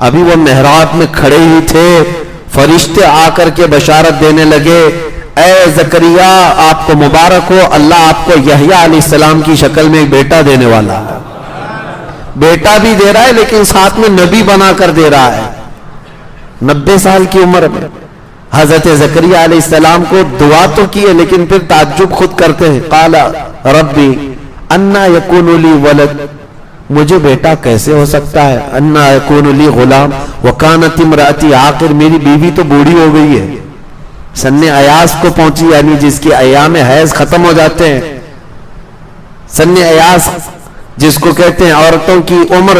ابھی وہ محراب میں کھڑے ہی تھے، فرشتے آ کر کے بشارت دینے لگے، اے زکریا آپ کو مبارک ہو، اللہ آپ کو یحییٰ علیہ السلام کی شکل میں ایک بیٹا دینے والا ہے۔ بیٹا بھی دے رہا ہے لیکن ساتھ میں نبی بنا کر دے رہا ہے۔ 90 سال کی عمر میں حضرت زکریا علیہ السلام کو دعا تو کی ہے لیکن پھر تعجب خود کرتے ہیں، قال ربی انا یکون لی ولد، مجھے بیٹا کیسے ہو سکتا ہے، انا یکون لی غلام وکانت امراتی عاقر، میری بیوی تو بوڑھی ہو گئی ہے، سن ایاس کو پہنچی، یعنی جس کی ایام حیض ختم ہو جاتے ہیں، سن ایاس جس کو کہتے ہیں عورتوں کی عمر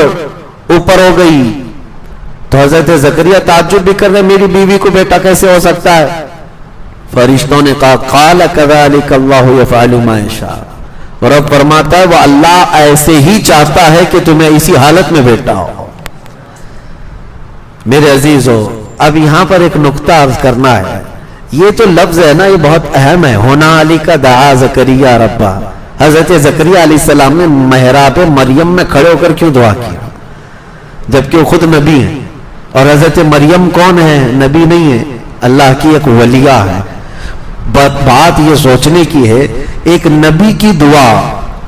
اوپر ہو گئی۔ تو حضرت زکریا تعجب بھی کر رہے، میری بیوی کو بیٹا کیسے ہو سکتا ہے؟ فرشتوں نے کہا قال کذالک اللہ یفعل ما یشاء، اور اب فرماتا ہے وہ اللہ ایسے ہی چاہتا ہے کہ تمہیں اسی حالت میں بیٹا ہو۔ میرے عزیزو، اب یہاں پر ایک نقطہ عرض کرنا ہے، یہ تو لفظ ہے نا، یہ بہت اہم ہے، ہنالک دعا زکریا ربہ۔ حضرت زکریا علیہ السلام نے محراب مریم میں کھڑے ہو کر کیوں دعا کیا جبکہ وہ خود نبی ہیں؟ اور حضرت مریم کون ہے؟ نبی نہیں ہے، اللہ کی ایک ولیہ ہے۔ بات یہ سوچنے کی ہے، ایک نبی کی دعا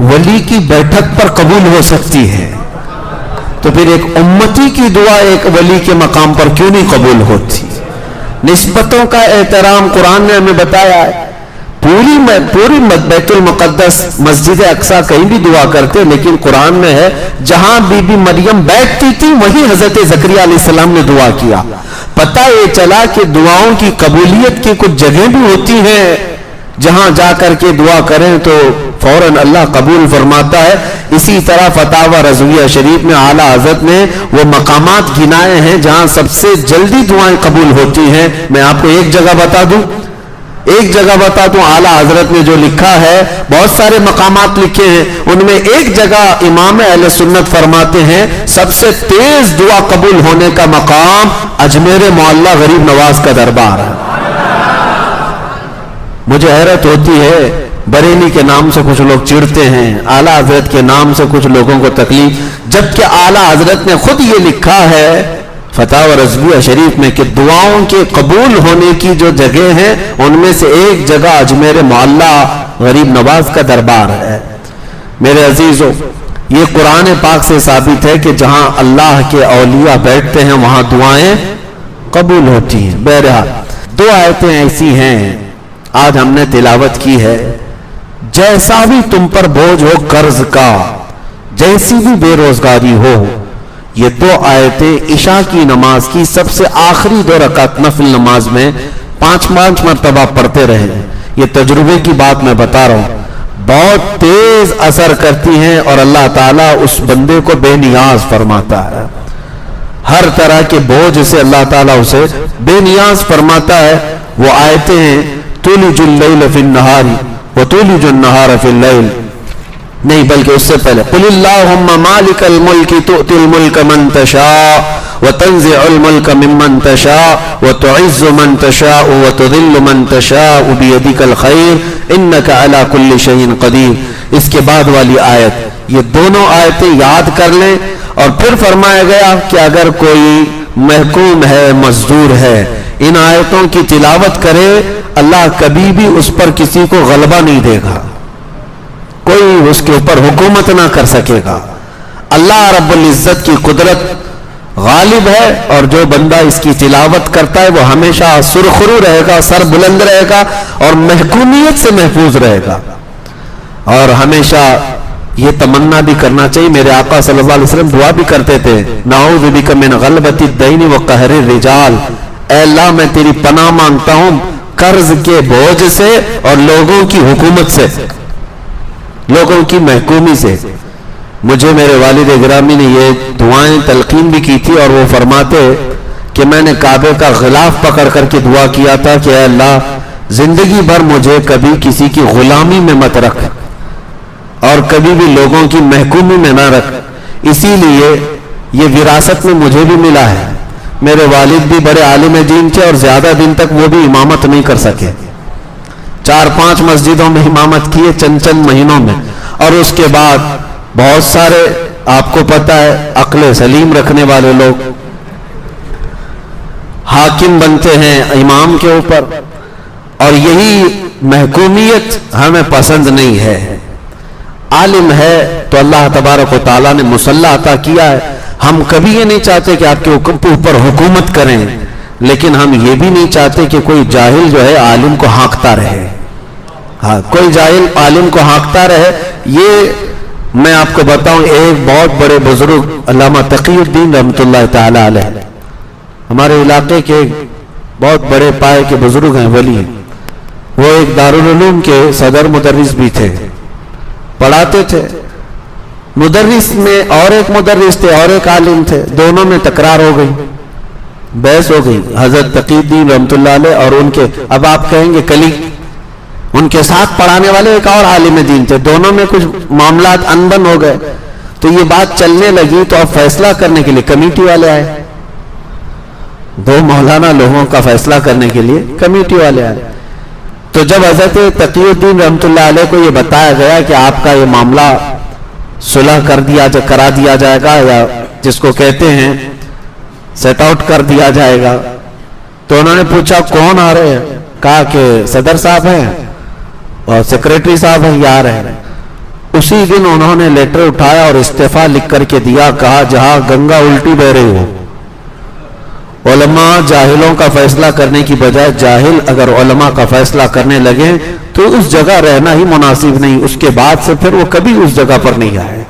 ولی کی بیٹھک پر قبول ہو سکتی ہے، تو پھر ایک امتی کی دعا ایک ولی کے مقام پر کیوں نہیں قبول ہوتی؟ نسبتوں کا احترام قرآن نے ہمیں بتایا ہے۔ پوری بیت المقدس مسجد اقصی کہیں بھی دعا کرتے، لیکن قرآن میں ہے جہاں بی بی مریم بیٹھتی تھی وہیں حضرت زکریا علیہ السلام نے دعا کیا۔ پتہ یہ چلا کہ دعاؤں کی قبولیت کی کچھ جگہیں بھی ہوتی ہیں جہاں جا کر کے دعا کریں تو فوراً اللہ قبول فرماتا ہے۔ اسی طرح فتاوی رضویہ شریف میں اعلیٰ حضرت نے وہ مقامات گنائے ہیں جہاں سب سے جلدی دعائیں قبول ہوتی ہیں۔ میں آپ کو ایک جگہ بتا دوں، اعلیٰ حضرت نے جو لکھا ہے، بہت سارے مقامات لکھے ہیں، ان میں ایک جگہ امام اہل سنت فرماتے ہیں سب سے تیز دعا قبول ہونے کا مقام اجمیر معلیٰ غریب نواز کا دربار ہے۔ مجھے حیرت ہوتی ہے، بریلی کے نام سے کچھ لوگ چڑھتے ہیں، اعلیٰ حضرت کے نام سے کچھ لوگوں کو تکلیف، جبکہ اعلیٰ حضرت نے خود یہ لکھا ہے فتاوی رضویہ شریف میں کہ دعاؤں کے قبول ہونے کی جو جگہ ہیں ان میں سے ایک جگہ اجمیر معلیٰ غریب نواز کا دربار ہے۔ میرے عزیزو، یہ قرآن پاک سے ثابت ہے کہ جہاں اللہ کے اولیاء بیٹھتے ہیں وہاں دعائیں قبول ہوتی ہیں۔ بہرحال دو آیتیں ایسی ہیں آج ہم نے تلاوت کی ہے، جیسا بھی تم پر بوجھ ہو قرض کا، جیسی بھی بے روزگاری ہو، یہ دو آیتیں عشاء کی نماز کی سب سے آخری 2 رکعت نفل نماز میں 5 مرتبہ پڑھتے رہے۔ یہ تجربے کی بات میں بتا رہا ہوں، بہت تیز اثر کرتی ہیں اور اللہ تعالیٰ اس بندے کو بے نیاز فرماتا ہے۔ ہر طرح کے بوجھ سے اللہ تعالیٰ اسے بے نیاز فرماتا ہے۔ وہ آیتیں ہیں تولج اللیل فی النہار وتولج النہار فی اللیل، نہیں بلکہ اس سے پہلے قل اللہم مالک الملک تؤتی الملک من تشاء وتنزع الملک ممن تشاء وتعز من تشاء وتذل من تشاء بیدک الخیر انک علی کل شیء قدیر۔ اس کے بعد والی آیت، یہ دونوں آیتیں یاد کر لیں، اور پھر فرمایا گیا کہ اگر کوئی محکوم ہے، مزدور ہے، ان آیتوں کی تلاوت کرے، اللہ کبھی بھی اس پر کسی کو غلبہ نہیں دے گا، کوئی اس کے اوپر حکومت نہ کر سکے گا۔ اللہ رب العزت کی قدرت غالب ہے، اور جو بندہ اس کی تلاوت کرتا ہے وہ ہمیشہ سرخرو رہے گا، سر بلند رہے گا اور محکومیت سے محفوظ رہے گا۔ اور ہمیشہ یہ تمنا بھی کرنا چاہیے، میرے آقا صلی اللہ علیہ وسلم دعا بھی کرتے تھے، نعوذ بک من غلبۃ الدین وقہر الرجال، اے اللہ میں تیری پناہ مانگتا ہوں قرض کے بوجھ سے اور لوگوں کی حکومت سے، لوگوں کی محکومی سے۔ مجھے میرے والد گرامی نے یہ دعائیں تلقین بھی کی تھی، اور وہ فرماتے کہ میں نے کعبے کا غلاف پکڑ کر کے دعا کیا تھا کہ اے اللہ زندگی بھر مجھے کبھی کسی کی غلامی میں مت رکھ اور کبھی بھی لوگوں کی محکومی میں نہ رکھ۔ اسی لیے یہ وراثت میں مجھے بھی ملا ہے، میرے والد بھی بڑے عالم دین تھے اور زیادہ دن تک وہ بھی امامت نہیں کر سکے، 4-5 مسجدوں میں امامت کیے چند مہینوں میں، اور اس کے بعد بہت سارے آپ کو پتہ ہے عقل سلیم رکھنے والے لوگ حاکم بنتے ہیں امام کے اوپر، اور یہی محکومیت ہمیں پسند نہیں ہے۔ عالم ہے تو اللہ تبارک و تعالیٰ نے مسلح عطا کیا ہے، ہم کبھی یہ نہیں چاہتے کہ آپ کے اوپر حکومت کریں، لیکن ہم یہ بھی نہیں چاہتے کہ کوئی جاہل جو ہے عالم کو ہانکتا رہے۔ ہاں، کوئی جاہل عالم کو ہانکتا رہے۔ یہ میں آپ کو بتاؤں، ایک بہت بڑے بزرگ علامہ تقی الدین رحمۃ اللہ تعالی علیہ، ہمارے علاقے کے بہت بڑے پائے کے بزرگ ہیں، ولی ہیں، وہ ایک دارالعلوم کے صدر مدرس بھی تھے، پڑھاتے تھے۔ مدرس میں اور ایک مدرس تھے اور ایک عالم تھے، دونوں میں تکرار ہو گئی، بحث ہو گئی۔ حضرت تقی الدین رحمۃ اللہ علیہ اور ان کے، اب آپ کہیں گے کلی، ان کے ساتھ پڑھانے والے ایک اور عالم دین تھے، دونوں میں کچھ معاملات انبن ہو گئے، تو یہ بات چلنے لگی، تو اب فیصلہ کرنے کے لیے کمیٹی والے آئے، دو مولانا لوگوں کا فیصلہ کرنے کے لیے کمیٹی والے آئے۔ تو جب حضرت تقی الدین رحمۃ اللہ علیہ کو یہ بتایا گیا کہ آپ کا یہ معاملہ صلح کرا دیا جائے گا، یا جس کو کہتے ہیں سیٹ آؤٹ کر دیا جائے گا، تو انہوں نے پوچھا کون آ رہے ہیں؟ کہا کہ صدر صاحب ہیں اور سیکریٹری صاحب ہیں، یہ آ رہے ہیں۔ اسی دن انہوں نے لیٹر اٹھایا اور استعفیٰ لکھ کر کے دیا، کہا جہاں گنگا الٹی بہ رہی ہو، علماء جاہلوں کا فیصلہ کرنے کی بجائے جاہل اگر علماء کا فیصلہ کرنے لگے تو اس جگہ رہنا ہی مناسب نہیں، اس کے بعد سے پھر وہ کبھی اس جگہ پر نہیں آئے۔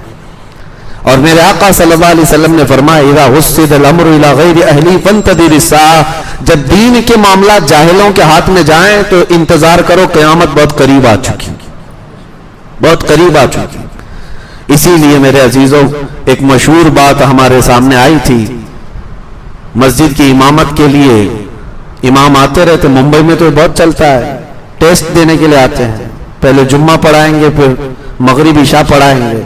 اور میرے آقا صلی اللہ علیہ وسلم نے فرمایا اذا وسد الامر الى غیر اہلی فانتظر الساعہ، جب دین کے معاملات جاہلوں کے ہاتھ میں جائیں تو انتظار کرو، قیامت بہت قریب آ چکی، بہت قریب آ چکی۔ اسی لیے میرے عزیزوں، ایک مشہور بات ہمارے سامنے آئی تھی، مسجد کی امامت کے لیے امام آتے رہتے، ممبئی میں تو بہت چلتا ہے، ٹیسٹ دینے کے لیے آتے ہیں، پہلے جمعہ پڑھائیں گے، پھر مغرب عشاء پڑھائیں گے،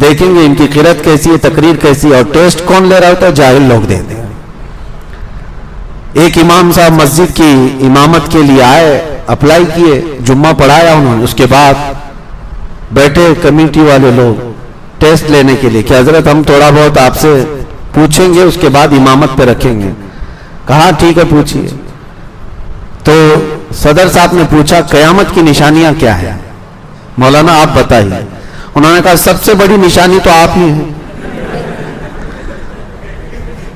دیکھیں گے ان کی قرات کیسی ہے، تقریر کیسی ہے، اور ٹیسٹ کون لے رہا ہوتا ہے؟ جاہل لوگ دیتے ہیں۔ ایک امام صاحب مسجد کی امامت کے لیے آئے، اپلائی کیے، جمعہ پڑھایا انہوں نے، اس کے بعد بیٹھے کمیٹی والے لوگ ٹیسٹ لینے کے لیے کہ حضرت ہم تھوڑا بہت آپ سے پوچھیں گے، اس کے بعد امامت پہ رکھیں گے۔ کہا ٹھیک ہے پوچھیے۔ تو صدر صاحب نے پوچھا قیامت کی نشانیاں کیا ہیں؟ مولانا آپ بتائیے۔ انہوں نے کہا سب سے بڑی نشانی تو آپ ہی ہیں۔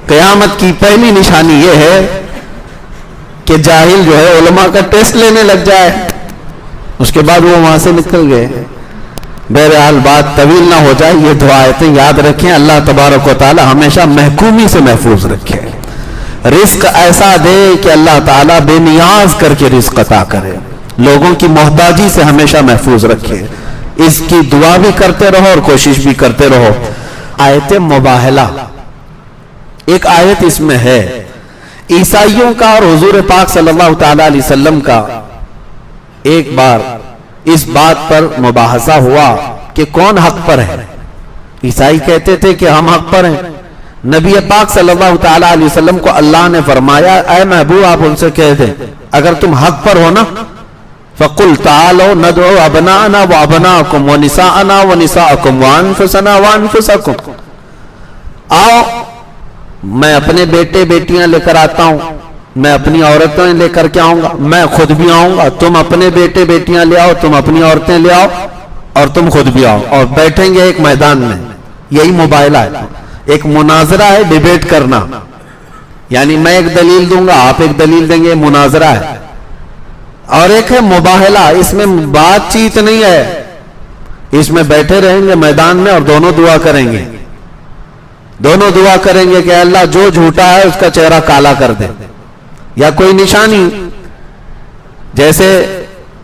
قیامت کی پہلی نشانی یہ ہے کہ جاہل جو ہے علماء کا ٹیسٹ لینے لگ جائے، اس کے بعد وہ وہاں سے نکل گئے۔ بہرحال بات طویل نہ ہو جائے، یہ دعائیں یاد رکھیں، اللہ تبارک و تعالی ہمیشہ محکومی سے محفوظ رکھے، رزق ایسا دے کہ اللہ تعالی بے نیاز کر کے رزق عطا کرے، لوگوں کی محتاجی سے ہمیشہ محفوظ رکھے، اس کی دعا بھی کرتے رہو اور کوشش بھی کرتے رہو۔ آیت مباہلہ ایک آیت اس میں ہے، عیسائیوں کا اور حضور پاک صلی اللہ تعالی علیہ وسلم کا ایک بار اس بات پر مباحثہ ہوا کہ کون حق پر ہے۔ عیسائی کہتے تھے کہ ہم حق پر ہیں، نبی پاک صلی اللہ تعالی علیہ وسلم کو اللہ نے فرمایا اے محبوب آپ ان سے کہہ دیں اگر تم حق پر ہو نا فَقُلْ تَعَالَوْا نَدْعُوا أَبْنَاءَنَا وَأَبْنَاءَكُمْ وَنِسَاءَنَا وَنِسَاءَكُمْ وَأَنفُسَنَا وَأَنفُسَكُمْ، آؤ میں اپنے بیٹے بیٹیاں لے کر آتا ہوں، میں اپنی عورتیں لے کر کے آؤں گا، میں خود بھی آؤں گا، تم اپنے بیٹے بیٹیاں لے آؤ، تم اپنی عورتیں لے آؤ اور تم خود بھی آؤ، اور بیٹھیں گے ایک میدان میں۔ یہی مباہلہ ہے، ایک مناظرہ ہے، ڈیبیٹ کرنا، یعنی میں ایک دلیل دوں گا آپ ایک دلیل دیں گے، مناظرہ ہے۔ اور ایک ہے مباہلہ، اس میں بات چیت نہیں ہے، اس میں بیٹھے رہیں گے میدان میں اور دونوں دعا کریں گے، دونوں دعا کریں گے کہ اللہ جو جھوٹا ہے اس کا چہرہ کالا کر دے، یا کوئی نشانی، جیسے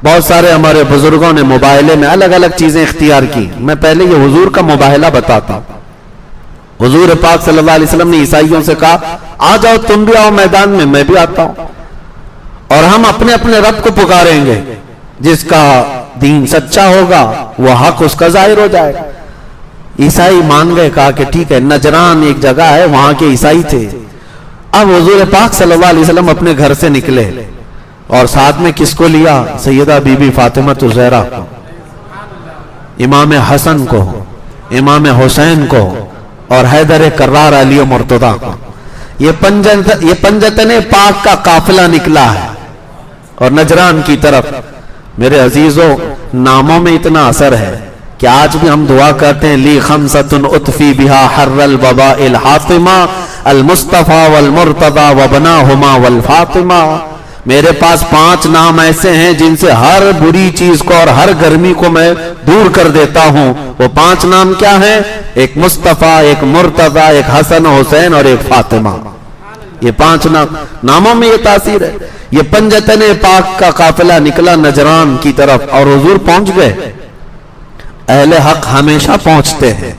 بہت سارے ہمارے بزرگوں نے مباہلے میں الگ الگ چیزیں اختیار کی۔ میں پہلے یہ حضور کا مباہلہ بتاتا ہوں۔ حضور پاک صلی اللہ علیہ وسلم نے عیسائیوں سے کہا آ جاؤ تم بھی آؤ میدان میں، میں بھی آتا ہوں، اور ہم اپنے اپنے رب کو پکاریں گے، جس کا دین سچا ہوگا وہ حق اس کا ظاہر ہو جائے گا۔ عیسائی مان گئے، کہا کہ ٹھیک ہے۔ نجران ایک جگہ ہے، وہاں کے عیسائی تھے۔ اب حضور پاک صلی اللہ علیہ وسلم اپنے گھر سے نکلے اور ساتھ میں کس کو لیا؟ سیدہ بی بی فاطمہ الزہرا کو، امام حسن کو، امام حسین کو، اور حیدر کرار علی مرتضیٰ کو۔ یہ پنجتن پاک کا قافلہ نکلا ہے اور نجران کی طرف. میرے عزیزوں ناموں میں اتنا اثر ہے کہ آج بھی ہم دعا کرتے ہیں لی خمسۃ اطفی بہا حر الوباء الحاطمہ المصطفیٰ والمرتضیٰ وبناہما والفاطمہ. میرے پاس 5 نام ایسے ہیں جن سے ہر بری چیز کو اور ہر گرمی کو میں دور کر دیتا ہوں. وہ 5 نام کیا ہیں؟ ایک مصطفیٰ، ایک مرتضیٰ، ایک حسن حسین اور ایک فاطمہ. یہ 5 ناموں میں یہ تاثیر ہے. یہ پنجتن پاک کا قافلہ نکلا نجران کی طرف اور حضور پہنچ گئے. اہل حق ہمیشہ پہنچتے ہیں.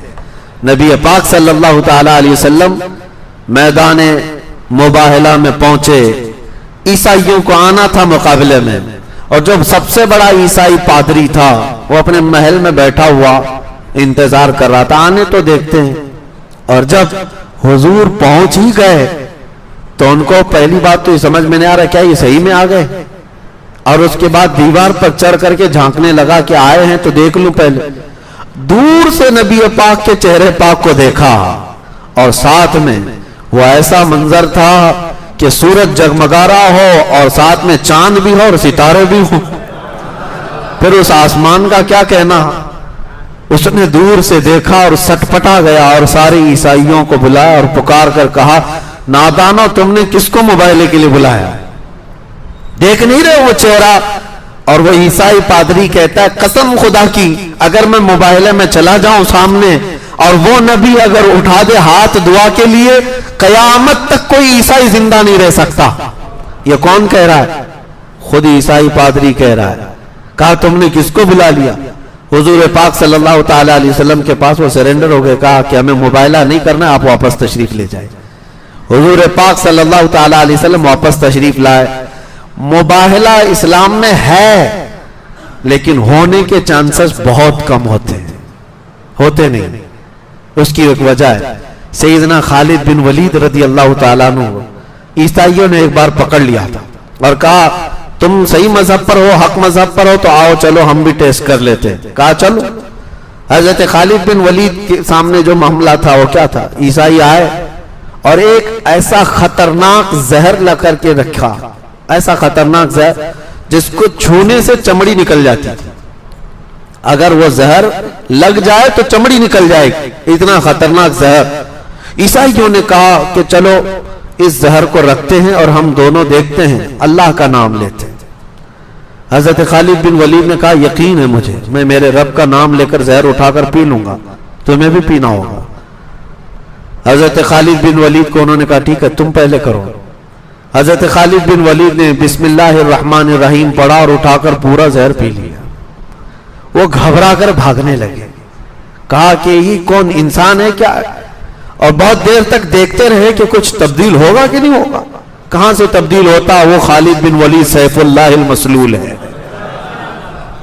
نبی پاک صلی اللہ تعالی علیہ وسلم میدان مباہلہ میں پہنچے. عیسائیوں کو آنا تھا مقابلے میں، اور جو سب سے بڑا عیسائی پادری تھا وہ اپنے محل میں بیٹھا ہوا انتظار کر رہا تھا، آنے تو دیکھتے ہیں. اور جب حضور پہنچ ہی گئے تو ان کو پہلی بات تو یہ سمجھ میں نہیں آ رہا کیا یہ صحیح میں آ گئے. اور اس کے بعد دیوار پر چڑھ کر کے جھانکنے لگا کہ آئے ہیں تو دیکھ لوں. پہلے دور سے نبی پاک کے چہرے پاک کو دیکھا اور ساتھ میں وہ ایسا منظر تھا کہ سورج جگمگا رہا ہو اور ساتھ میں چاند بھی ہو اور ستارے بھی ہوں. پھر اس آسمان کا کیا کہنا. اس نے دور سے دیکھا اور سٹپٹا گیا اور سارے عیسائیوں کو بلایا اور پکار کر کہا نادانو تم نے کس کو مباہلے کے لیے بلایا؟ دیکھ نہیں رہے وہ چہرہ؟ اور وہ عیسائی پادری کہتا ہے قسم خدا کی اگر میں مباہلے میں چلا جاؤں سامنے اور وہ نبی اگر اٹھا دے ہاتھ دعا کے لیے قیامت تک کوئی عیسائی زندہ نہیں رہ سکتا. یہ کون کہہ رہا ہے؟ خود عیسائی پادری کہہ رہا ہے. کہا تم نے کس کو بلا لیا؟ حضور پاک صلی اللہ تعالی علیہ وسلم کے پاس وہ سرنڈر ہو گئے. کہا کہ ہمیں مباہلہ نہیں کرنا، آپ واپس تشریف لے جائیں. حضور پاک صلی اللہ تعالی علیہ وسلم واپس تشریف لائے. مباہلہ اسلام میں ہے لیکن ہونے کے چانسز بہت کم ہوتے ہیں، ہوتے نہیں. اس کی ایک وجہ ہے سیدنا خالد بن ولید رضی اللہ تعالیٰ عنہ عیسائیوں نے ایک بار پکڑ لیا تھا اور کہا تم صحیح مذہب پر ہو، حق مذہب پر ہو تو آؤ چلو ہم بھی ٹیسٹ کر لیتے ہیں. کہا چلو. حضرت خالد بن ولید کے سامنے جو معاملہ تھا وہ کیا تھا؟ عیسائی آئے اور ایک ایسا خطرناک زہر لا کر کے رکھا، ایسا خطرناک زہر جس کو چھونے سے چمڑی نکل جاتی تھی. اگر وہ زہر لگ جائے تو چمڑی نکل جائے گی، اتنا خطرناک زہر. عیسائیوں نے کہا کہ چلو اس زہر کو رکھتے ہیں اور ہم دونوں دیکھتے ہیں، اللہ کا نام لیتے ہیں. حضرت خالد بن ولید نے کہا یقین ہے مجھے، میں میرے رب کا نام لے کر زہر اٹھا کر پی لوں گا، تمہیں بھی پینا ہوگا. حضرت خالد بن ولید کو انہوں نے کہا ٹھیک ہے تم پہلے کرو. حضرت خالد بن ولید نے بسم اللہ الرحمن الرحیم پڑھا اور اٹھا کر پورا زہر پی لیا. وہ گھبرا کر بھاگنے لگے. کہا کہ یہ کون انسان ہے کیا؟ اور بہت دیر تک دیکھتے رہے کہ کچھ تبدیل ہوگا کہ نہیں ہوگا. کہاں سے تبدیل ہوتا؟ وہ خالد بن ولید سیف اللہ المسلول ہے.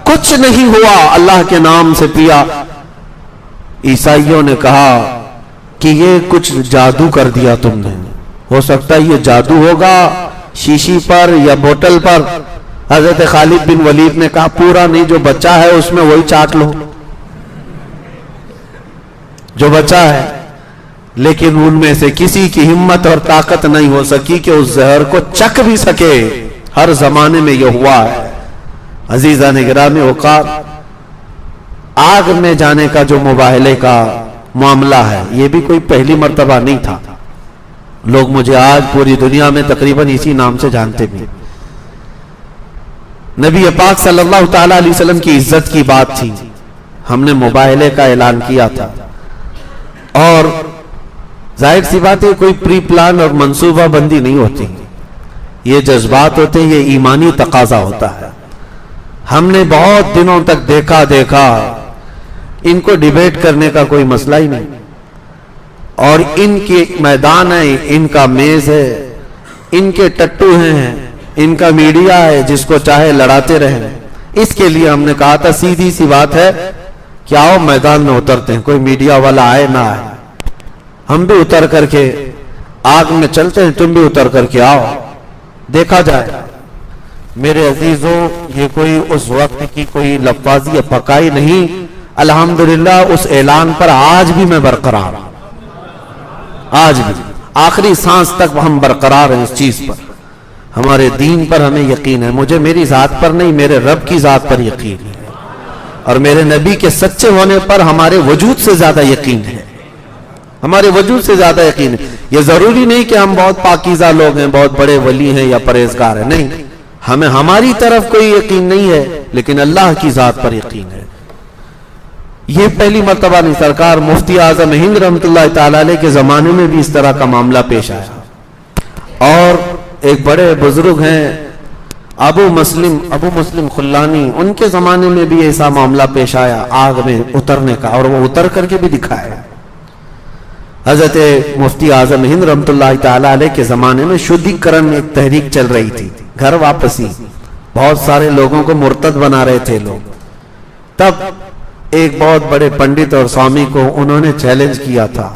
کچھ نہیں ہوا، اللہ کے نام سے پیا. عیسائیوں نے کہا کہ یہ کچھ جادو کر دیا تم نے، ہو سکتا ہے یہ جادو ہوگا شیشی پر یا بوتل پر. حضرت خالد بن ولید نے کہا پورا نہیں، جو بچا ہے اس میں وہی چاٹ لو جو بچا ہے. لیکن ان میں سے کسی کی ہمت اور طاقت نہیں ہو سکی کہ اس زہر کو چکھ بھی سکے. ہر زمانے میں یہ ہوا ہے. عزیزان گرامی اوقات آگ میں جانے کا جو مباہلے کا معاملہ ہے یہ بھی کوئی پہلی مرتبہ نہیں تھا. لوگ مجھے آج پوری دنیا میں تقریباً اسی نام سے جانتے بھی. نبی پاک صلی اللہ تعالی علیہ وسلم کی عزت کی بات تھی، ہم نے مباہلے کا اعلان کیا تھا. اور ظاہر سی بات ہے کوئی پری پلان اور منصوبہ بندی نہیں ہوتی، یہ جذبات ہوتے ہیں، یہ ایمانی تقاضا ہوتا ہے. ہم نے بہت دنوں تک دیکھا ان کو ڈیبیٹ کرنے کا کوئی مسئلہ ہی نہیں، اور ان کے میدان ہے، ان کا میز ہے، ان کے ٹٹو ہیں، ان کا میڈیا ہے، جس کو چاہے لڑاتے رہیں. اس کے لیے ہم نے کہا تھا سیدھی سی بات ہے کہ آؤ میدان میں اترتے ہیں، کوئی میڈیا والا آئے نہ آئے، ہم بھی اتر کر کے آگ میں چلتے ہیں، تم بھی اتر کر کے آؤ، دیکھا جائے. میرے عزیزوں یہ کوئی اس وقت کی کوئی لفاظی یا پکائی نہیں. الحمدللہ اس اعلان پر آج بھی میں برقرار ہوں. آخری سانس تک ہم برقرار ہیں اس چیز پر. ہمارے دین پر ہمیں یقین ہے. مجھے میری ذات پر نہیں، میرے رب کی ذات پر یقین ہے، اور میرے نبی کے سچے ہونے پر ہمارے وجود سے زیادہ یقین ہے. ہمارے وجود سے زیادہ یقین ہے. یہ ضروری نہیں کہ ہم بہت پاکیزہ لوگ ہیں، بہت بڑے ولی ہیں یا پرہیزگار ہیں، نہیں. ہمیں ہماری طرف کوئی یقین نہیں ہے، لیکن اللہ کی ذات پر یقین ہے. یہ پہلی مرتبہ نہیں، سرکار مفتی اعظم ہند رحمۃ اللہ تعالی علیہ کے زمانے میں بھی اس طرح کا معاملہ پیش آیا. اور ایک بڑے بزرگ ہیں ابو مسلم خلانی، ان کے زمانے میں بھی ایسا معاملہ پیش آیا آگ میں اترنے کا، اور وہ اتر کر کے بھی دکھایا. حضرت مفتی اعظم ہند رحمۃ اللہ تعالی علیہ کے زمانے میں شدھی کرن ایک تحریک چل رہی تھی، گھر واپسی. بہت سارے لوگوں کو مرتد بنا رہے تھے لوگ. تب ایک بہت بڑے پنڈت اور سوامی کو انہوں نے چیلنج کیا تھا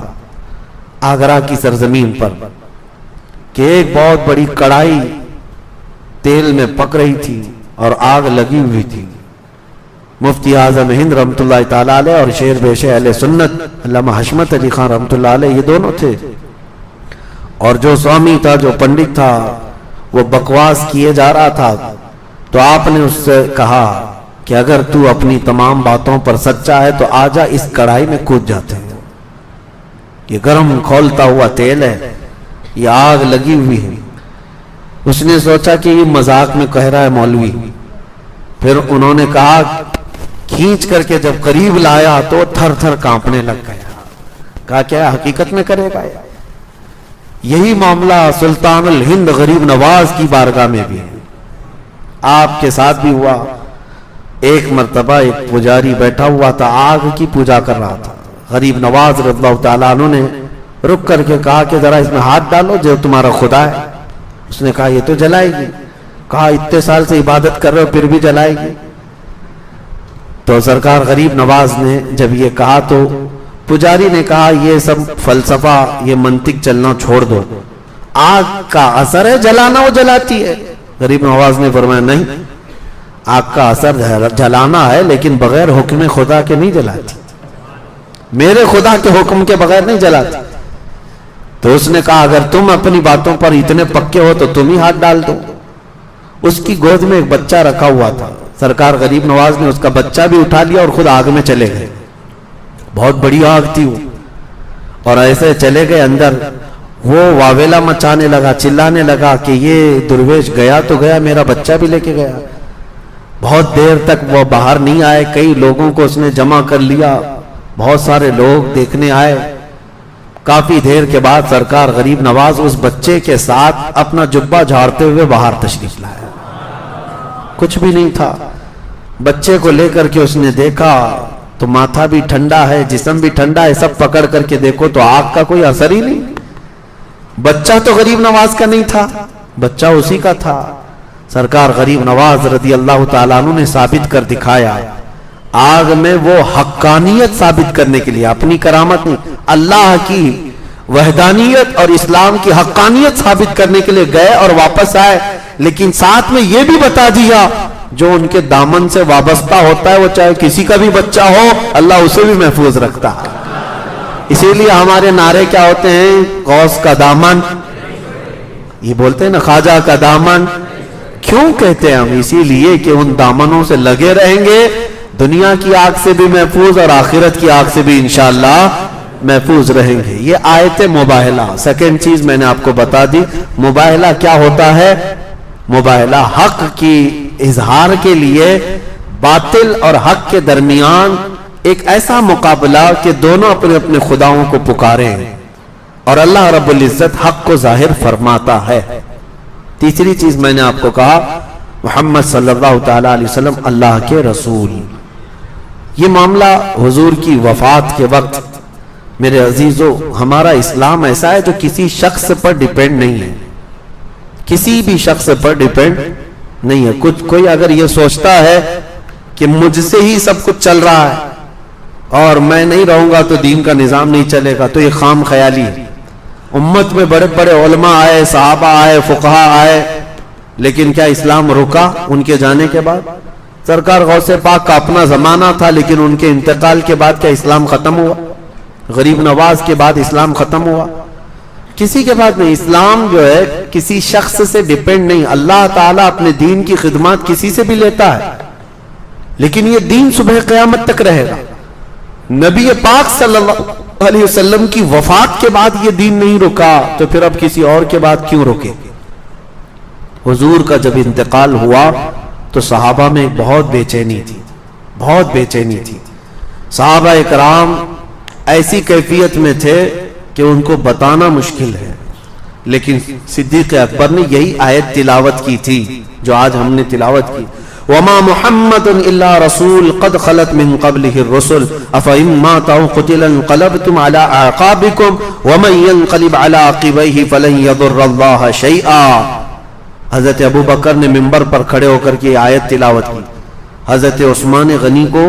آگرہ کی سرزمین پر کہ ایک بہت بڑی کڑائی تیل میں پک رہی تھی اور آگ لگی ہوئی تھی. مفتی اعظم ہند رحمۃ اللہ تعالی علیہ اور شیر بیش اہل سنت علامہ حشمت علی خان رحمۃ اللہ علیہ، یہ دونوں تھے. اور جو سوامی تھا، جو پنڈت تھا، وہ بکواس کیے جا رہا تھا. تو آپ نے اس سے کہا کہ اگر تو اپنی تمام باتوں پر سچا ہے تو آجا اس کڑھائی میں کود جاتے ہیں. یہ گرم کھولتا ہوا تیل ہے، یہ آگ لگی ہوئی ہے. اس نے سوچا کہ یہ مذاق میں کہہ رہا ہے مولوی. پھر انہوں نے کہا، کھینچ کر کے جب قریب لایا تو تھر تھر کانپنے لگ گیا. کہا کیا حقیقت میں کرے گا؟ یہی معاملہ سلطان الہند غریب نواز کی بارگاہ میں بھی ہے، آپ کے ساتھ بھی ہوا. ایک مرتبہ ایک پجاری بیٹھا ہوا تھا، آگ کی پوجا کر رہا تھا. غریب نواز رضی اللہ تعالیٰ عنہ نے رک کر کے کہا کہ ذرا اس میں ہاتھ ڈالو جو تمہارا خدا ہے. اس نے کہا یہ تو جلائے گی. کہا اتنے سال سے عبادت کر رہے ہو پھر بھی جلائے گی. تو سرکار غریب نواز نے جب یہ کہا تو پجاری نے کہا یہ سب فلسفہ، یہ منطق چلنا چھوڑ دو. آگ کا اثر ہے جلانا، وہ جلاتی ہے. غریب نواز نے فرمایا نہیں، آگ کا اثر جلانا ہے لیکن بغیر حکم خدا کے نہیں جلاتی، میرے خدا کے حکم کے بغیر نہیں جلاتی. تو اس نے کہا اگر تم اپنی باتوں پر اتنے پکے ہو تو تم ہی ہاتھ ڈال دو. اس کی گود میں ایک بچہ رکھا ہوا تھا. سرکار غریب نواز نے اس کا بچہ بھی اٹھا لیا اور خود آگ میں چلے گئے. بہت بڑی آگ تھی وہ، اور ایسے چلے گئے اندر. وہ واویلا مچانے لگا، چلانے لگا کہ یہ درویش گیا تو گیا، میرا بچہ بھی لے کے گیا. بہت دیر تک وہ باہر نہیں آئے. کئی لوگوں کو اس نے جمع کر لیا، بہت سارے لوگ دیکھنے آئے. کافی دیر کے بعد سرکار غریب نواز اس بچے کے ساتھ اپنا جبہ جھاڑتے ہوئے باہر تشریف لائے. کچھ بھی نہیں تھا. بچے کو لے کر کے اس نے دیکھا تو ماتھا بھی ٹھنڈا ہے، جسم بھی ٹھنڈا ہے. سب پکڑ کر کے دیکھو تو آگ کا کوئی اثر ہی نہیں. بچہ تو غریب نواز کا نہیں تھا، بچہ اسی کا تھا. سرکار غریب نواز رضی اللہ تعالیٰ عنہ نے ثابت کر دکھایا. آگ میں وہ حقانیت ثابت کرنے کے لیے، اپنی کرامت نہیں، اللہ کی وحدانیت اور اسلام کی حقانیت ثابت کرنے کے لیے گئے اور واپس آئے. لیکن ساتھ میں یہ بھی بتا دیا جو ان کے دامن سے وابستہ ہوتا ہے، وہ چاہے کسی کا بھی بچہ ہو، اللہ اسے بھی محفوظ رکھتا ہے. اسی لیے ہمارے نعرے کیا ہوتے ہیں؟ غوث کا دامن، یہ بولتے ہیں نا خواجہ کا دامن. کیوں کہتے ہیں ہم؟ اسی لیے کہ ان دامنوں سے لگے رہیں گے، دنیا کی آگ سے بھی محفوظ اور آخرت کی آگ سے بھی انشاءاللہ محفوظ رہیں گے. یہ آیت مباہلہ. سیکنڈ چیز میں نے آپ کو بتا دی. مباہلہ کیا ہوتا ہے؟ مباہلہ حق کی اظہار کے لیے باطل اور حق کے درمیان ایک ایسا مقابلہ کہ دونوں اپنے اپنے خداؤں کو پکاریں اور اللہ رب العزت حق کو ظاہر فرماتا ہے. تیسری چیز میں نے آپ کو کہا محمد صلی اللہ تعالی علیہ وسلم اللہ کے رسول. یہ معاملہ حضور کی وفات کے وقت، میرے عزیزو، ہمارا اسلام ایسا ہے جو کسی شخص پر ڈیپینڈ نہیں ہے، کسی بھی شخص پر ڈیپینڈ نہیں ہے. کوئی اگر یہ سوچتا ہے کہ مجھ سے ہی سب کچھ چل رہا ہے اور میں نہیں رہوں گا تو دین کا نظام نہیں چلے گا، تو یہ خام خیالی ہے. امت میں بڑے بڑے علماء آئے، صحابہ آئے، فقہاء آئے، لیکن کیا اسلام رکا ان کے جانے کے بعد؟ سرکار غوث پاک کا اپنا زمانہ تھا، لیکن ان کے انتقال کے بعد کیا اسلام ختم ہوا؟ غریب نواز کے بعد اسلام ختم ہوا؟ کسی کے بعد نہیں. اسلام جو ہے کسی شخص سے ڈیپینڈ نہیں. اللہ تعالیٰ اپنے دین کی خدمات کسی سے بھی لیتا ہے, لیکن یہ دین صبح قیامت تک رہے گا. نبی پاک صلی اللہ علیہ وسلم کی وفات کے بعد یہ دین نہیں رکا, تو پھر اب کسی اور کے بعد کیوں رکے؟ حضور کا جب انتقال ہوا تو صحابہ میں بہت بے چینی تھی, بہت بے چینی تھی. صحابہ اکرام ایسی کیفیت میں تھے کہ ان کو بتانا مشکل ہے, لیکن صدیق اکبر نے یہی آیت تلاوت کی تھی جو آج ہم نے تلاوت کی. وَمَا مُحَمَّدٌ إِلَّا رَسُولٌ قَدْ خَلَتْ مِن قَبْلِهِ الرُّسُلُ أَفَإِن مَّاتَ أَوْ قُتِلَ انقَلَبْتُمْ عَلَىٰ أَعْقَابِكُمْ وَمَن يَنقَلِبْ عَلَىٰ عَقِبَيْهِ فَلَن يَضُرَّ اللَّهَ شَيْئًا. حضرت ابو بکر نے منبر پر کھڑے ہو کر کے آیت تلاوت کی. حضرت عثمان غنی کو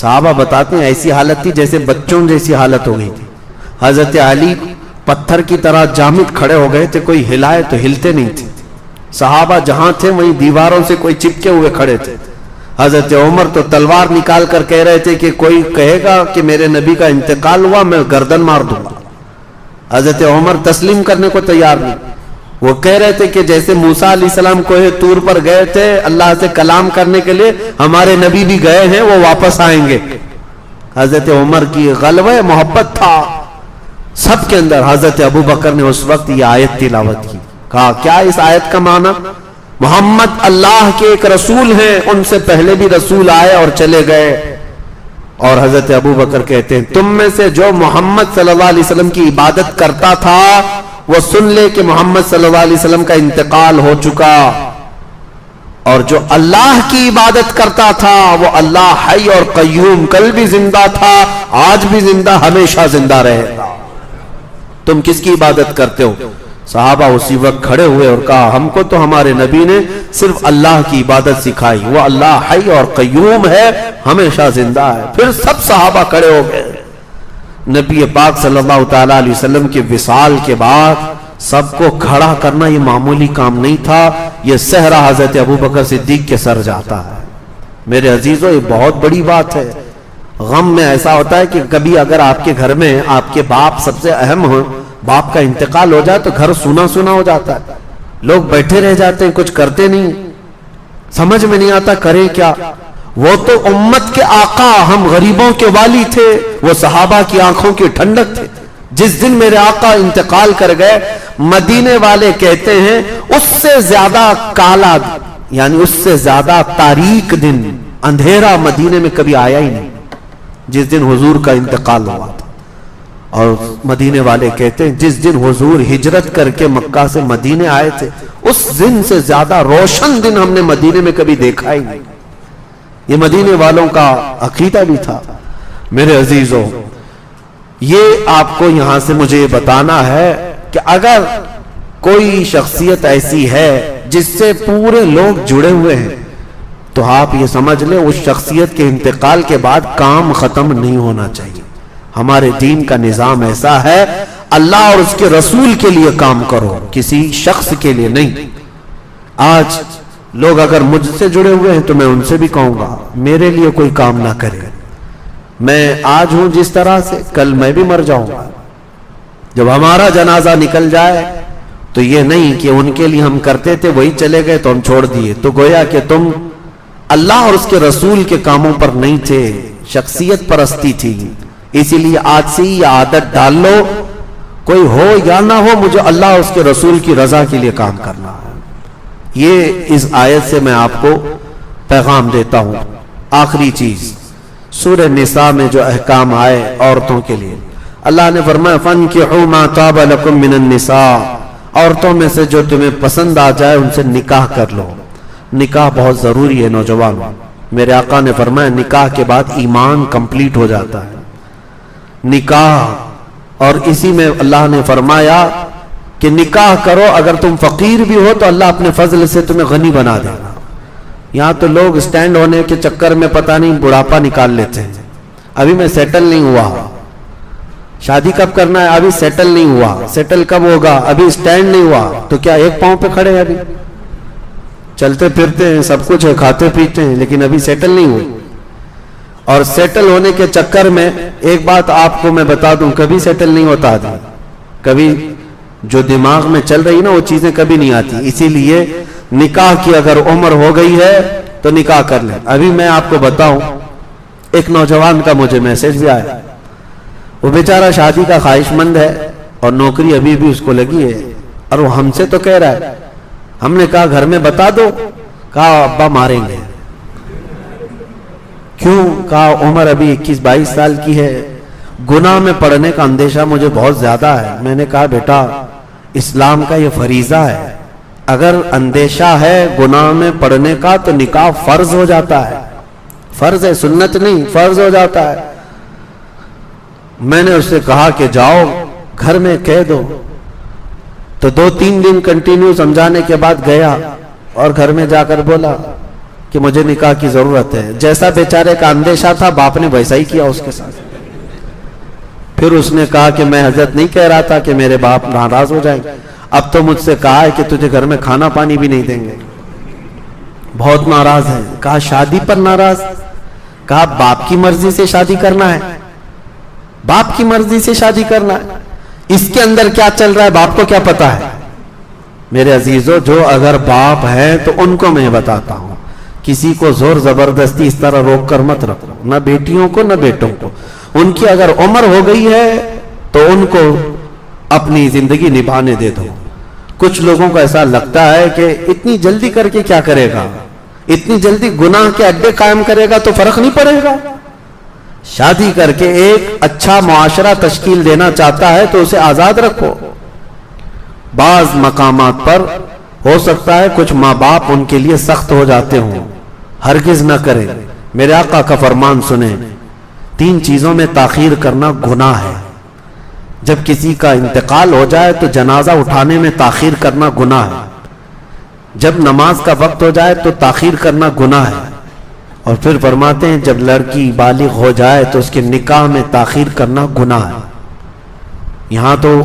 صحابہ بتاتے ہیں ایسی حالت تھی جیسے بچوں جیسی حالت ہو گئی تھی. حضرت علی پتھر کی طرح جامد کھڑے ہو گئے تھے, کوئی ہلائے تو ہلتے نہیں تھے. صحابہ جہاں تھے وہیں دیواروں سے کوئی چپکے ہوئے کھڑے تھے. حضرت عمر تو تلوار نکال کر کہہ رہے تھے کہ کوئی کہے گا کہ میرے نبی کا انتقال ہوا میں گردن مار دوں گا. حضرت عمر تسلیم کرنے کو تیار نہیں. وہ کہہ رہے تھے کہ جیسے موسیٰ علیہ السلام کوہ طور پر گئے تھے اللہ سے کلام کرنے کے لیے, ہمارے نبی بھی گئے ہیں, وہ واپس آئیں گے. حضرت عمر کی غلبہ محبت تھا سب کے اندر. حضرت ابو بکر نے اس وقت یہ آیت تلاوت کی. کہا کیا اس آیت کا معنی؟ محمد اللہ کے ایک رسول ہیں, ان سے پہلے بھی رسول آئے اور چلے گئے. اور حضرت ابو بکر کہتے ہیں تم میں سے جو محمد صلی اللہ علیہ وسلم کی عبادت کرتا تھا وہ سن لے کہ محمد صلی اللہ علیہ وسلم کا انتقال ہو چکا, اور جو اللہ کی عبادت کرتا تھا وہ اللہ حی اور قیوم, کل بھی زندہ تھا, آج بھی زندہ, ہمیشہ زندہ رہے گا. تم کس کی عبادت کرتے ہو؟ صحابہ اسی وقت کھڑے ہوئے اور کہا ہم کو تو ہمارے نبی نے صرف اللہ کی عبادت سکھائی, وہ اللہ حی اور قیوم ہے, ہمیشہ زندہ ہے. پھر سب صحابہ کھڑے ہو گئے. نبی پاک صلی اللہ تعالی علیہ وسلم کے وصال کے بعد سب کو کھڑا کرنا یہ معمولی کام نہیں تھا. یہ صحرا حضرت ابو بکر صدیق کے سر جاتا ہے. میرے عزیزو یہ بہت بڑی بات ہے. غم میں ایسا ہوتا ہے کہ کبھی اگر آپ کے گھر میں آپ کے باپ سب سے اہم ہو, باپ کا انتقال ہو جائے تو گھر سونا سونا ہو جاتا ہے. لوگ بیٹھے رہ جاتے ہیں, کچھ کرتے نہیں, سمجھ میں نہیں آتا کریں کیا. وہ تو امت کے آقا, ہم غریبوں کے والی تھے, وہ صحابہ کی آنکھوں کی ٹھنڈک تھے. جس دن میرے آقا انتقال کر گئے, مدینے والے کہتے ہیں اس سے زیادہ کالا, یعنی اس سے زیادہ تاریک دن, اندھیرا مدینے میں کبھی آیا ہی نہیں جس دن حضور کا انتقال ہوا تھا. اور مدینے والے کہتے ہیں جس دن حضور ہجرت کر کے مکہ سے مدینے آئے تھے اس دن سے زیادہ روشن دن ہم نے مدینے میں کبھی دیکھا ہی نہیں. یہ مدینے والوں کا عقیدہ بھی تھا. میرے عزیزوں, یہ آپ کو یہاں سے مجھے بتانا ہے کہ اگر کوئی شخصیت ایسی ہے جس سے پورے لوگ جڑے ہوئے ہیں تو آپ یہ سمجھ لیں اس شخصیت کے انتقال کے بعد کام ختم نہیں ہونا چاہیے. ہمارے دین کا نظام ایسا ہے, اللہ اور اس کے رسول کے لیے کام کرو, کسی شخص کے لیے نہیں. آج لوگ اگر مجھ سے جڑے ہوئے ہیں تو میں ان سے بھی کہوں گا میرے لیے کوئی کام نہ کرے. میں آج ہوں جس طرح سے, کل میں بھی مر جاؤں گا. جب ہمارا جنازہ نکل جائے تو یہ نہیں کہ ان کے لیے ہم کرتے تھے وہی چلے گئے تو ہم چھوڑ دیے, تو گویا کہ تم اللہ اور اس کے رسول کے کاموں پر نہیں تھے, شخصیت پرستی تھی. اسی لیے آج سے یہ عادت ڈال لو, کوئی ہو یا نہ ہو, مجھے اللہ اور اس کے رسول کی رضا کے لیے کام کرنا ہے. یہ اس آیت سے میں آپ کو پیغام دیتا ہوں. آخری چیز, سورہ نساء میں جو احکام آئے عورتوں کے لیے, اللہ نے فرمایا فَانْكِحُوا مَا طَابَ لَكُم مِّنَ النِّسَاءِ, عورتوں میں سے جو تمہیں پسند آ جائے ان سے نکاح کر لو. نکاح بہت ضروری ہے نوجوانوں. میرے آقا نے فرمایا نکاح کے بعد ایمان کمپلیٹ ہو جاتا ہے. نکاح, اور اسی میں اللہ نے فرمایا کہ نکاح کرو, اگر تم فقیر بھی ہو تو اللہ اپنے فضل سے تمہیں غنی بنا دے گا. یہاں تو لوگ سٹینڈ ہونے کے چکر میں پتہ نہیں بڑھاپا نکال لیتے ہیں. ابھی میں سیٹل نہیں ہوا, شادی کب کرنا ہے, ابھی سیٹل نہیں ہوا, سیٹل کب ہوگا, ابھی سٹینڈ نہیں ہوا, تو کیا ایک پاؤں پہ کھڑے ہیں, ابھی چلتے پھرتے ہیں, سب کچھ ہے, کھاتے پیتے ہیں, لیکن ابھی سیٹل نہیں ہوئی. اور سیٹل ہونے کے چکر میں ایک بات آپ کو میں بتا دوں, کبھی سیٹل نہیں ہوتا آدمی, کبھی جو دماغ میں چل رہی نا وہ چیزیں کبھی نہیں آتی. اسی لیے نکاح کی اگر عمر ہو گئی ہے تو نکاح کر لیں. ابھی میں آپ کو بتاؤں, ایک نوجوان کا مجھے میسج بھی آیا, وہ بیچارہ شادی کا خواہش مند ہے اور نوکری ابھی بھی اس کو لگی ہے, اور وہ ہم سے تو کہہ رہا ہے. ہم نے کہا گھر میں بتا دو, کہا ابا ماریں گے. کیوں؟ کہا عمر ابھی 21-22 سال کی ہے, گناہ میں پڑنے کا اندیشہ مجھے بہت زیادہ ہے. میں نے کہا بیٹا اسلام کا یہ فریضہ ہے, اگر اندیشہ ہے گناہ میں پڑنے کا تو نکاح فرض ہو جاتا ہے. فرض ہے, سنت نہیں, فرض ہو جاتا ہے. میں نے اس سے کہا کہ جاؤ گھر میں کہہ دو. تو 2-3 دن کنٹینیو سمجھانے کے بعد گیا اور گھر میں جا کر بولا کہ مجھے نکاح کی ضرورت ہے. جیسا بیچارے کا اندیشہ تھا باپ نے ویسا ہی کیا اس کے ساتھ. پھر اس نے کہا کہ میں حضرت نہیں کہہ رہا تھا کہ میرے باپ ناراض ہو جائیں, اب تو مجھ سے کہا ہے کہ تجھے گھر میں کھانا پانی بھی نہیں دیں گے, بہت ناراض ہے. کہا شادی پر ناراض؟ کہا باپ کی مرضی سے شادی کرنا ہے, باپ کی مرضی سے شادی کرنا ہے. اس کے اندر کیا چل رہا ہے باپ کو کیا پتا ہے؟ میرے عزیزو, جو اگر باپ ہیں تو ان کو میں بتاتا ہوں, کسی کو زور زبردستی اس طرح روک کر مت رکھو, نہ بیٹیوں کو نہ بیٹوں کو. ان کی اگر عمر ہو گئی ہے تو ان کو اپنی زندگی نبھانے دے دو. کچھ لوگوں کو ایسا لگتا ہے کہ اتنی جلدی کر کے کیا کرے گا, اتنی جلدی گناہ کے اڈے قائم کرے گا تو فرق نہیں پڑے گا. شادی کر کے ایک اچھا معاشرہ تشکیل دینا چاہتا ہے تو اسے آزاد رکھو. بعض مقامات پر ہو سکتا ہے کچھ ماں باپ ان کے لیے سخت ہو جاتے ہوں, ہرگز نہ کریں. میرے آقا کا فرمان سنیں, 3 چیزوں میں تاخیر کرنا گناہ ہے. جب کسی کا انتقال ہو جائے تو جنازہ اٹھانے میں تاخیر کرنا گناہ ہے. جب نماز کا وقت ہو جائے تو تاخیر کرنا گناہ ہے. اور پھر فرماتے ہیں جب لڑکی بالغ ہو جائے تو اس کے نکاح میں تاخیر کرنا گناہ ہے. یہاں تو